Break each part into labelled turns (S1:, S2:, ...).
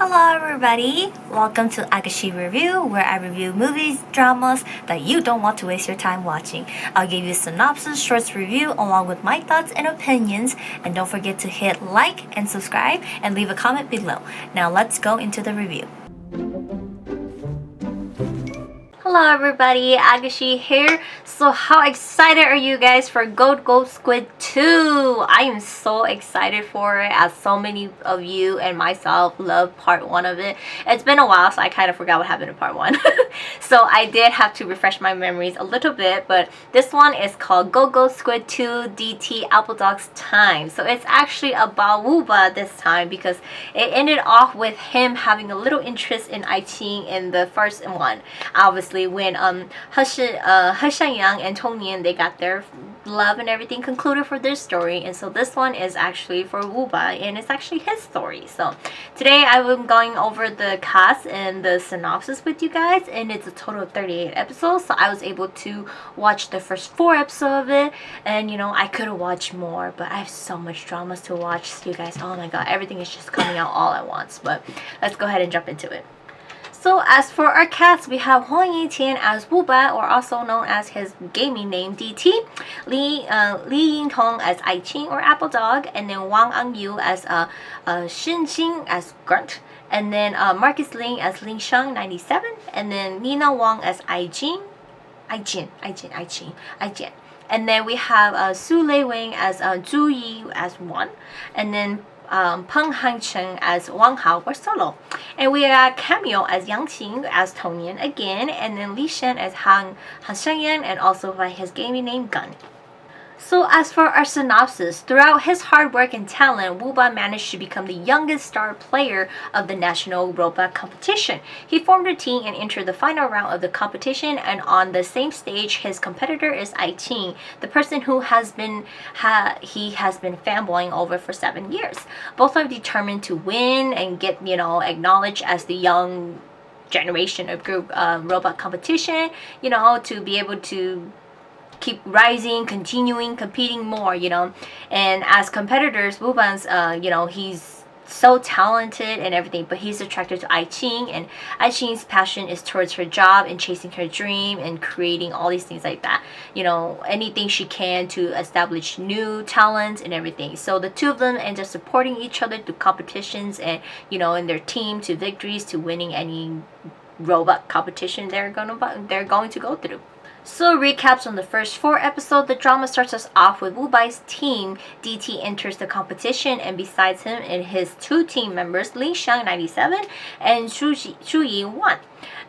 S1: Hello everybody! Welcome to Agashi Review, where I review movies, dramas that you don't want to waste your time watching. I'll give you synopsis, shorts review along with my thoughts and opinions, and don't forget to hit like and subscribe and leave a comment below. Now let's go into the review. Hello everybody, Agashi here. So how excited are you guys for Go Squid 2? I am so excited for it, as so many of you and myself love part 1 of it. It's been a while, so I kind of forgot what happened in part 1. So I did have to refresh my memories a little bit, but this one is called Go Squid 2 DT Appledog's Time. So it's actually about Wooba this time, because it ended off with him having a little interest in I Ching in the first one. Obviously, when He Xianyang and Tong Nian, they got their love and everything concluded for their story, and so this one is actually for Wooba, and it's actually his story. So today I'm going over the cast and the synopsis with you guys, and it's a total of 38 episodes. So I was able to watch the first 4 episodes of it, and you know, I could have watched more, but I have so much dramas to watch, so you guys, oh my god, everything is just coming out all at once. But let's go ahead and jump into it. So as for our cast, we have Hu Yi Tian as Wooba, or also known as his gaming name DT, Li Yingtong as I Ching or Appledog, and then Wang Angyu as Xin Xing as Grunt, and then Marcus Ling as Ling Sheng 97, and then Nina Wang as I Jin, and then we have Su Lei Wing as Zhu Yi as 1, and then Peng Hancheng as Wang Hao or Solo, and we got Cameo as Yang Qing as Tonian again, and then Li Shen as Han Shengyan, and also by his gaming name Gun. So as for our synopsis, throughout his hard work and talent, Wooba managed to become the youngest star player of the national robot competition. He formed a team and entered the final round of the competition, and on the same stage, his competitor is I Ching, the person who he has been fanboying over for 7 years. Both are determined to win and get, you know, acknowledged as the young generation of group robot competition, you know, to be able to keep rising, continuing, competing more, you know. And as competitors, Wooban's, you know, he's so talented and everything, but he's attracted to I Ching, and I Ching's passion is towards her job and chasing her dream and creating all these things like that, you know, anything she can to establish new talents and everything. So the two of them end up supporting each other through competitions and, you know, in their team to victories, to winning any robot competition they're going to go through. So recaps on the first 4 episodes. The drama starts us off with Wubai's team. DT enters the competition, and besides him and his 2 team members, Li Sheng 97 and Shu Yi 1.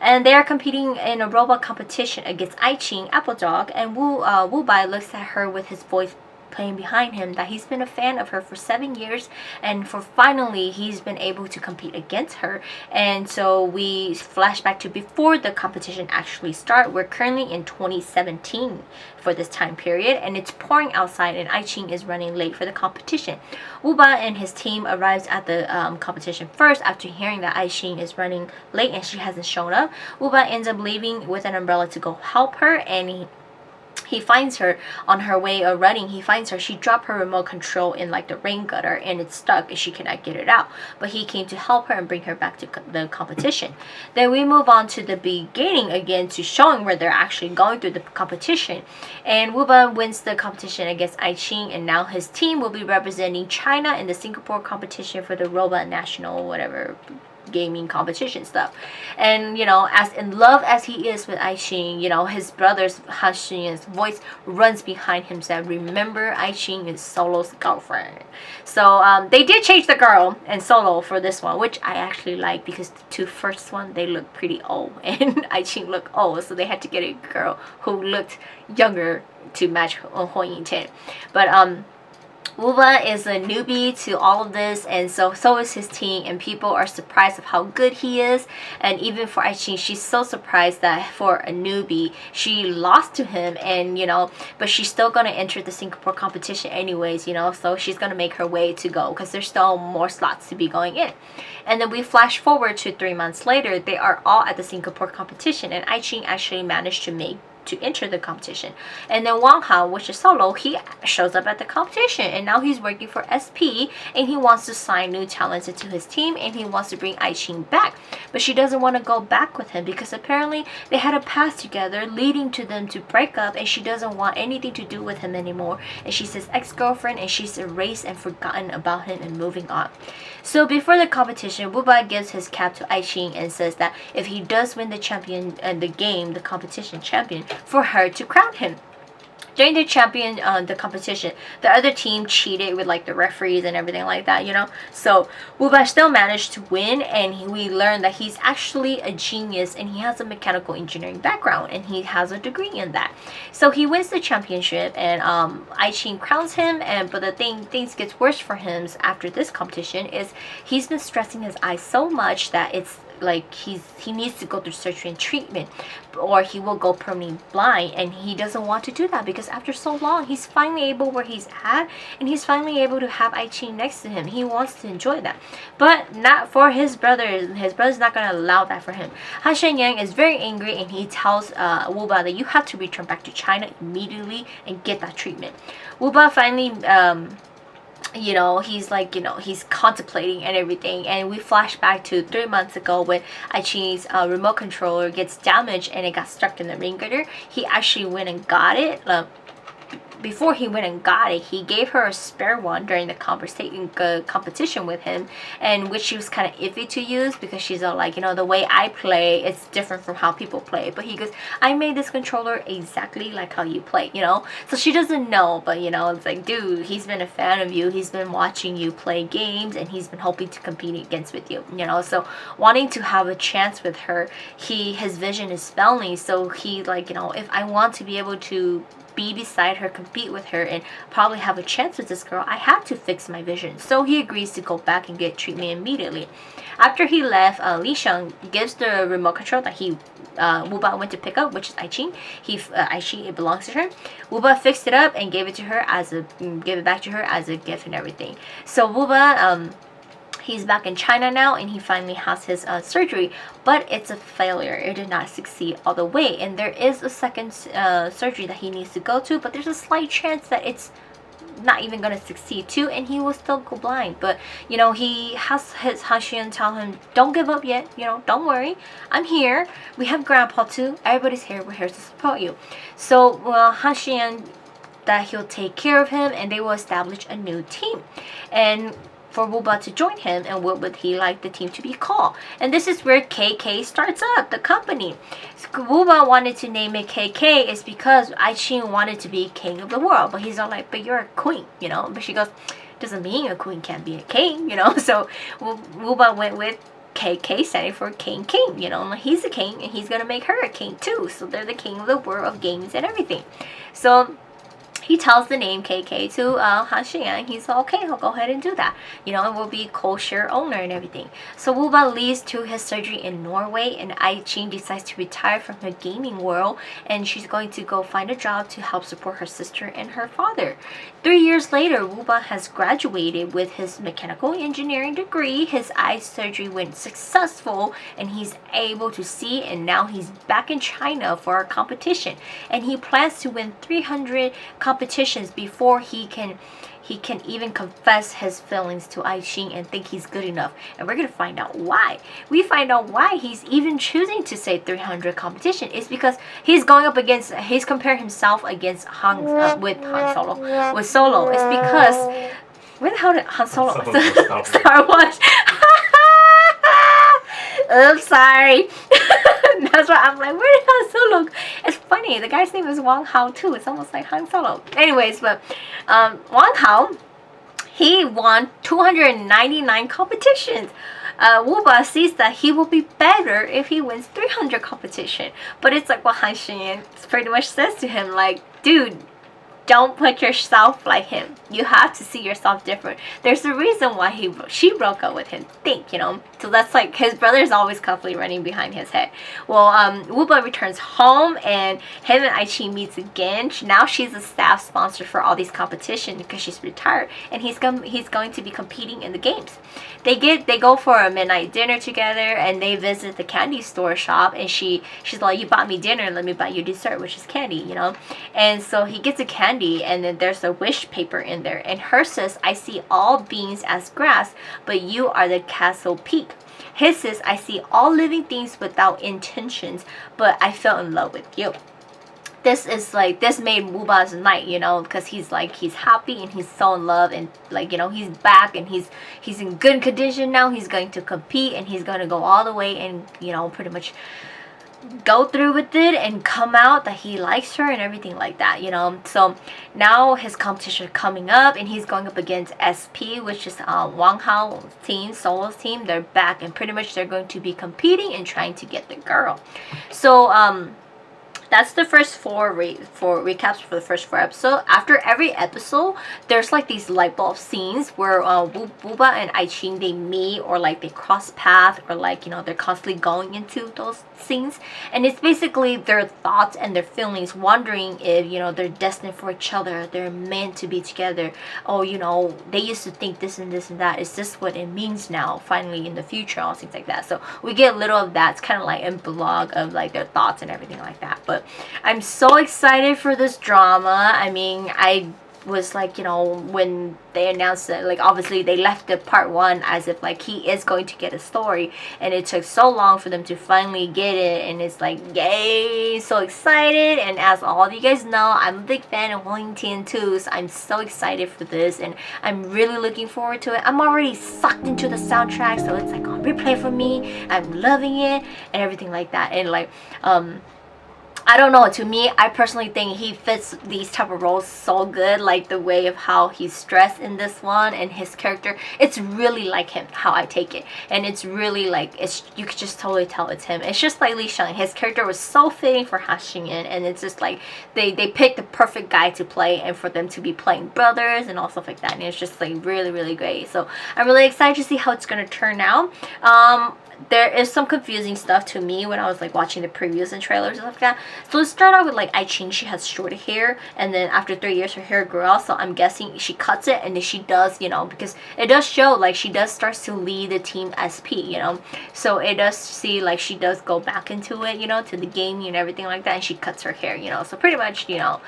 S1: And they are competing in a robot competition against I Ching, Appledog, and Wubai looks at her with his voice playing behind him that he's been a fan of her for 7 years, and for finally he's been able to compete against her. And so we flash back to before the competition actually started. We're currently in 2017 for this time period, and it's pouring outside, and I Ching is running late for the competition. Wooba and his team arrives at the competition first. After hearing that I Ching is running late and she hasn't shown up, Wooba ends up leaving with an umbrella to go help her, and he finds her on her way of running. He finds her. She dropped her remote control in like the rain gutter, and it's stuck and she cannot get it out. But he came to help her and bring her back to the competition. Then we move on to the beginning again, to showing where they're actually going through the competition. And Wooba wins the competition against I Ching, and now his team will be representing China in the Singapore competition for the Robot National whatever gaming competition stuff. And you know, as in love as he is with I Ching, you know, his brother's Han Shengyan's voice runs behind him, said, "Remember, I Ching is Solo's girlfriend." So they did change the girl and Solo for this one, which I actually like, because the 2 first one, they look pretty old and I Ching looked old, so they had to get a girl who looked younger to match Hu Yi Tian. But Wooba is a newbie to all of this, and so is his team, and people are surprised of how good he is. And even for I Ching, she's so surprised that for a newbie she lost to him, and you know, but she's still gonna enter the Singapore competition anyways, you know, so she's gonna make her way to go, because there's still more slots to be going in. And then we flash forward to 3 months later. They are all at the Singapore competition, and I Ching actually managed to make to enter the competition. And then Wang Hao, which is solo, he shows up at the competition, and now he's working for SP, and he wants to sign new talents into his team, and he wants to bring Aiqing back. But she doesn't want to go back with him because apparently they had a past together leading to them to break up, and she doesn't want anything to do with him anymore. And she's his ex-girlfriend, and she's erased and forgotten about him and moving on. So before the competition, Wu Ba gives his cap to Aiqing and says that if he does win the champion and the game, the competition champion, for her to crown him. During the competition, the other team cheated with like the referees and everything like that, you know. So Wu Ba still managed to win, and we learned that he's actually a genius, and he has a mechanical engineering background, and he has a degree in that. So he wins the championship, and Aiqing crowns him. But the things gets worse for him after this competition is he's been stressing his eyes so much that it's like he needs to go through surgery and treatment, or he will go permanently blind, and he doesn't want to do that because after so long he's finally able where he's at, and he's finally able to have Aiqing next to him. He wants to enjoy that, but not for his brother. His brother's not going to allow that for him. Han Shenyang is very angry, and he tells Wu Ba that you have to return back to China immediately and get that treatment. Wu Ba finally he's contemplating and everything, and we flash back to 3 months ago when Aiqing's remote controller gets damaged and it got stuck in the ring girder. He actually went and got it. Before he went and got it, he gave her a spare one during the competition with him, and which she was kind of iffy to use because she's all like, the way I play, it's different from how people play. But he goes, I made this controller exactly like how you play, So she doesn't know, but it's like, dude, he's been a fan of you. He's been watching you play games, and he's been hoping to compete against with you, So wanting to have a chance with her, his vision is failing. So he if I want to be able to be beside her, compete with her, and probably have a chance with this girl, I have to fix my vision. So he agrees to go back and get treatment immediately. After he left, Li Sheng gives the remote control that Wu Ba went to pick up, which is Aiqing. Aiqing, it belongs to her. Wu Ba fixed it up and gave it back to her as a gift and everything. So Wu Ba, he's back in China now, and he finally has his surgery, but it's a failure. It did not succeed all the way, and there is a second surgery that he needs to go to, but there's a slight chance that it's not even going to succeed too, and he will still go blind. But he has his Han Xian tell him, don't give up yet, don't worry, I'm here, we have grandpa too, everybody's here, we're here to support you. So Han Xian, that he'll take care of him, and they will establish a new team, and for Wu Ba to join him. And what would he like the team to be called? And this is where KK starts up, the company. So Wu Ba wanted to name it KK is because Aiqing wanted to be king of the world, but he's all like, but you're a queen, But she goes, doesn't mean a queen can't be a king, So Wu Ba went with KK, standing for King. He's a king, and he's gonna make her a king too. So they're the king of the world of games and everything. So he tells the name KK to Han Xian. He's like, okay, I'll go ahead and do that. And we'll be co-share owner and everything. So Wu Ba leaves to his surgery in Norway, and Aiqing decides to retire from the gaming world, and she's going to go find a job to help support her sister and her father. 3 years later, Wu Ba has graduated with his mechanical engineering degree. His eye surgery went successful, and he's able to see, and now he's back in China for a competition, and he plans to win 300 competitions before he can even confess his feelings to Aiqing and think he's good enough. And we're gonna find out why. We find out why he's even choosing to say 300 competition is because he's comparing himself against with Solo. It's because where the hell did Han Solo Star Wars? Oops, sorry. That's why I'm like, where did Han Solo? It's funny. The guy's name is Wang Hao too. It's almost like Han Solo. Anyways, but Wang Hao, he won 299 competitions. Wu Ba sees that he will be better if he wins 300 competition. But it's like what Han Xian pretty much says to him, like, dude, don't put yourself like him. You have to see yourself different. There's a reason why she broke up with him. Think, you know. So that's like his brother is always constantly running behind his head. Well, Wuba returns home and him and Aichi meets again. Now she's a staff sponsor for all these competitions because she's retired, and he's going to be competing in the games. They go for a midnight dinner together, and they visit the candy store shop, and she's like, you bought me dinner, let me buy you dessert, which is candy, you know. And so he gets a candy, and then there's a wish paper in there, and her says, I see all beings as grass, but you are the castle peak. His says, I see all living things without intentions, but I fell in love with you. This made Wuba's night, you know, because he's happy and he's so in love, and like, you know, he's back and he's in good condition now. He's going to compete, and he's going to go all the way and, you know, pretty much go through with it and come out that he likes her and everything like that, you know. So now his competition coming up, and he's going up against SP, which is Wang Hao team, Solo's team. They're back, and pretty much they're going to be competing and trying to get the girl. So that's the first four recaps for the first 4 episodes. After every episode, there's like these light bulb scenes where Wuba and Aichi, they meet, or like they cross paths, or like, you know, they're constantly going into those scenes, and it's basically their thoughts and their feelings, wondering if, you know, they're destined for each other, they're meant to be together. Oh, you know, they used to think this and this and that. Is this what it means now, finally, in the future, all things like that. So we get a little of that. It's kind of like a blog of like their thoughts and everything like that. But I'm so excited for this drama. I mean, I was like, you know, when they announced it, like, obviously they left the part 1 as if like he is going to get a story, and it took so long for them to finally get it, and it's like, yay, so excited. And as all of you guys know, I'm a big fan of Hu Yi Tian too, so I'm so excited for this, and I'm really looking forward to it. I'm already sucked into the soundtrack, so it's like on replay for me. I'm loving it and everything like that. And like, I don't know, to me, I personally think he fits these type of roles so good, like the way of how he's stressed in this one, and his character, it's really like him, how I take it. And it's really like, you could just totally tell it's him. It's just like Li Sheng, his character was so fitting for Ha Xingyan, and it's just like they picked the perfect guy to play, and for them to be playing brothers and all stuff like that, and it's just like really, really great. So I'm really excited to see how it's gonna turn out. There is some confusing stuff to me when I was like watching the previews and trailers and stuff like that. So let's start out with like Aichi. She has short hair, and then after 3 years her hair grew out, so I'm guessing she cuts it, and then she does, you know, because it does show like she does starts to lead the team SP, you know, so it does see like she does go back into it, you know, to the gaming and everything like that, and she cuts her hair, you know. So pretty much, you know,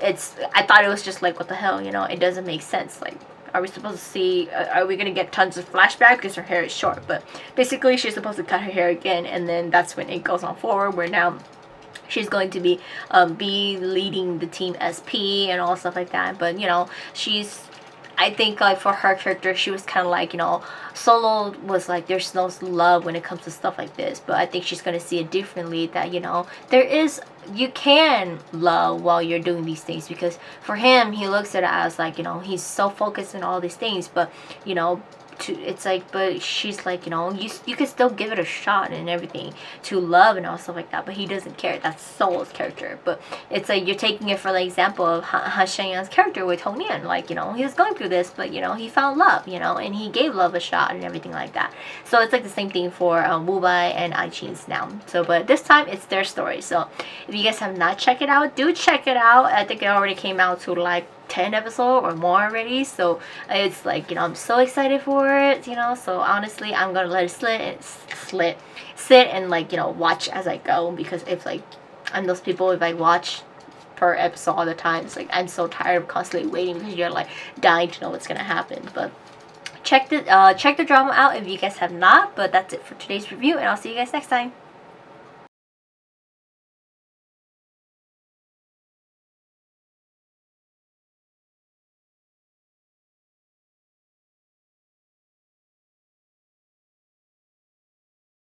S1: I thought it was just like, what the hell, you know, it doesn't make sense. Like, are we supposed to see, are we going to get tons of flashback because her hair is short? But basically she's supposed to cut her hair again, and then that's when it goes on forward, where now she's going to be leading the team SP and all stuff like that. But, you know, I think like for her character, she was kind of like, you know, Solo was like, there's no love when it comes to stuff like this, but I think she's going to see it differently, that, you know, you can love while you're doing these things, because for him, he looks at it as like, you know, he's so focused on all these things, but, you know, it's like, but she's like, you know, you can still give it a shot and everything to love and all stuff like that, but he doesn't care. That's Solo's character. But it's like you're taking it for the example of Ha Shengyan's character with Hong Nian. Like, you know, he was going through this, but, you know, he found love, you know, and he gave love a shot and everything like that. So it's like the same thing for Wubai and Aichi's now. So, but this time it's their story. So if you guys have not checked it out, do check it out. I think it already came out to like 10 episodes or more already, so it's like, you know, I'm so excited for it, you know. So honestly, I'm gonna let it sit and like, you know, watch as I go, because if like I'm those people, if I watch per episode all the time, it's like I'm so tired of constantly waiting, because you're like dying to know what's gonna happen. But check the drama out if you guys have not. But that's it for today's review, and I'll see you guys next time.